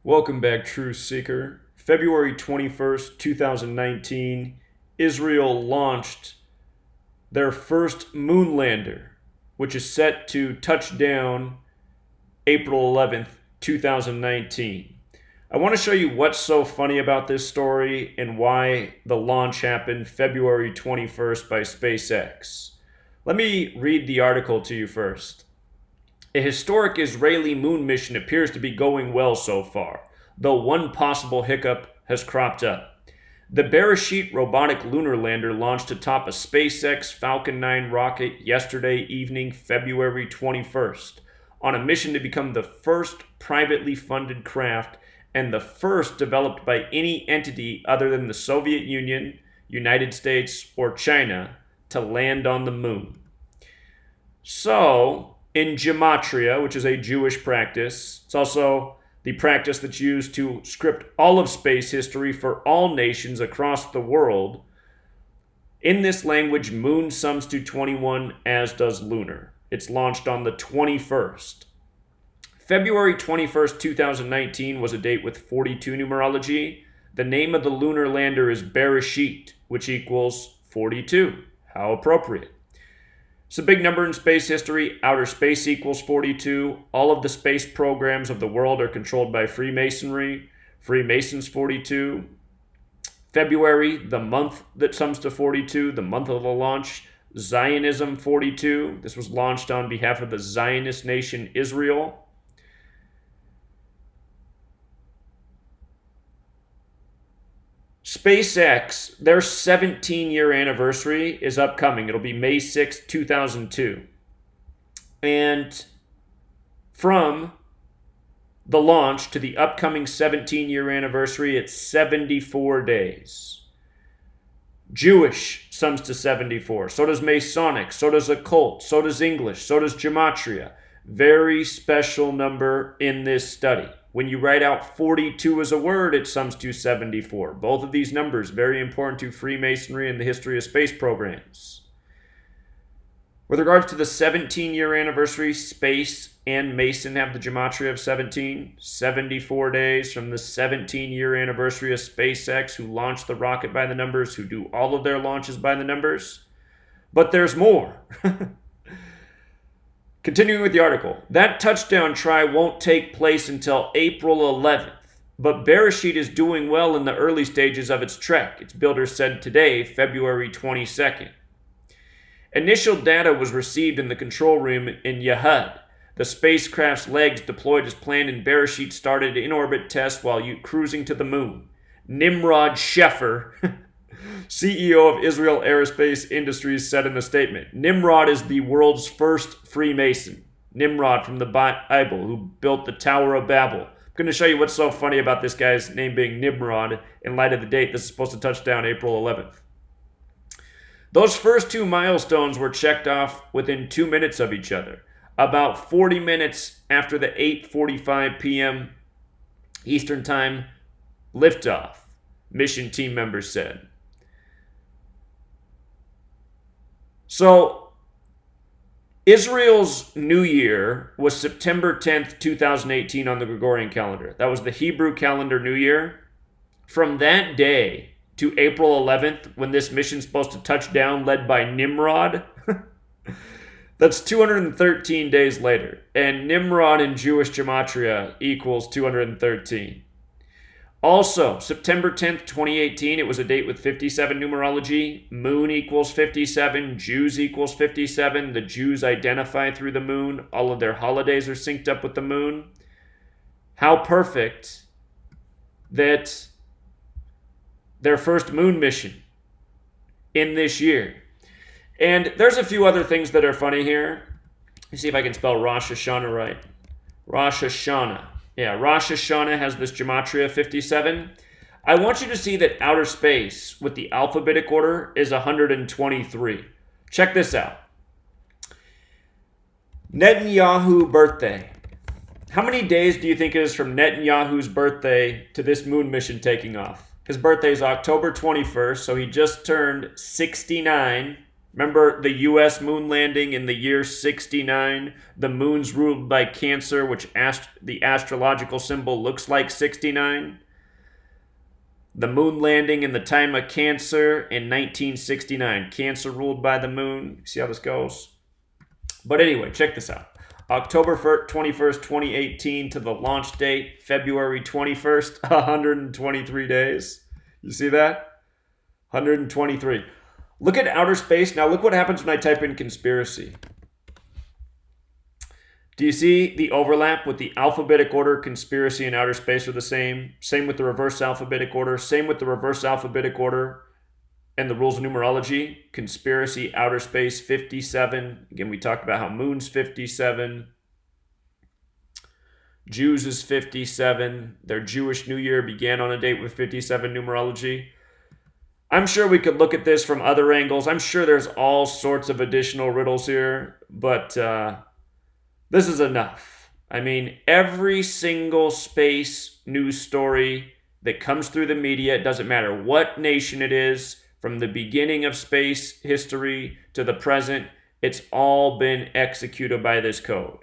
Welcome back, Truth Seeker. February 21st, 2019, Israel launched their first moon lander, which is set to touch down April 11th, 2019. I want to show you what's so funny about this story and why the launch happened February 21st by SpaceX. Let me read the article to you first. A historic Israeli moon mission appears to be going well so far, though one possible hiccup has cropped up. The Beresheet robotic lunar lander launched atop a SpaceX Falcon 9 rocket yesterday evening, February 21st, on a mission to become the first privately funded craft and the first developed by any entity other than the Soviet Union, United States, or China to land on the moon. So, in Gematria, which is a Jewish practice, it's also the practice that's used to script all of space history for all nations across the world. In this language, moon sums to 21, as does lunar. It's launched on the 21st. February 21st, 2019 was a date with 42 numerology. The name of the lunar lander is Beresheet, which equals 42. How appropriate. It's a big number in space history. Outer space equals 42. All of the space programs of the world are controlled by Freemasonry. Freemasons 42. February, the month that sums to 42, the month of the launch. Zionism 42. This was launched on behalf of the Zionist nation Israel. SpaceX, their 17-year anniversary is upcoming. It'll be May 6, 2002. And from the launch to the upcoming 17-year anniversary, it's 74 days. Jewish sums to 74. So does Masonic. So does occult. So does English. So does Gematria. Very special number in this study. When you write out 42 as a word, it sums to 74. Both of these numbers, very important to Freemasonry and the history of space programs. With regards to the 17-year anniversary, Space and Mason have the Gematria of 17. 74 days from the 17-year anniversary of SpaceX, who launched the rocket by the numbers, who do all of their launches by the numbers. But there's more. Continuing with the article, that touchdown try won't take place until April 11th, but Beresheet is doing well in the early stages of its trek, its builder said today, February 22nd. Initial data was received in the control room in Yehud. The spacecraft's legs deployed as planned and Beresheet started in-orbit tests while cruising to the moon. Nimrod Sheffer, CEO of Israel Aerospace Industries, said in a statement, Nimrod is the world's first Freemason. Nimrod from the Bible, who built the Tower of Babel. I'm going to show you what's so funny about this guy's name being Nimrod in light of the date this is supposed to touch down April 11th. Those first two milestones were checked off within 2 minutes of each other, about 40 minutes after the 8:45 p.m. Eastern Time liftoff, mission team members said. So, Israel's New Year was September 10th, 2018 on the Gregorian calendar. That was the Hebrew calendar New Year. From that day to April 11th, when this mission's supposed to touch down, led by Nimrod, that's 213 days later. And Nimrod in Jewish Gematria equals 213. Also, September 10th, 2018, it was a date with 57 numerology. Moon equals 57. Jews equals 57. The Jews identify through the moon. All of their holidays are synced up with the moon. How perfect that their first moon mission in this year. And there's a few other things that are funny here. Let me see if I can spell Rosh Hashanah right. Rosh Hashanah. Yeah, Rosh Hashanah has this Gematria 57. I want you to see that outer space with the alphabetic order is 123. Check this out. Netanyahu birthday. How many days do you think it is from Netanyahu's birthday to this moon mission taking off? His birthday is October 21st, so he just turned 69. Remember the U.S. moon landing in the year 69? The moon's ruled by Cancer, which the astrological symbol looks like 69. The moon landing in the time of Cancer in 1969. Cancer ruled by the moon. See how this goes? But anyway, check this out. October 21st, 2018 to the launch date, February 21st, 123 days. You see that? 123. Look at outer space. Now look what happens when I type in conspiracy. Do you see the overlap with the alphabetic order? Conspiracy and outer space are the same. Same with the reverse alphabetic order. Same with the reverse alphabetic order and the rules of numerology. Conspiracy, outer space, 57. Again, we talked about how moon's 57. Jews is 57. Their Jewish New Year began on a date with 57 numerology. I'm sure we could look at this from other angles. I'm sure there's all sorts of additional riddles here, but this is enough. I mean, every single space news story that comes through the media, it doesn't matter what nation it is, from the beginning of space history to the present, it's all been executed by this code.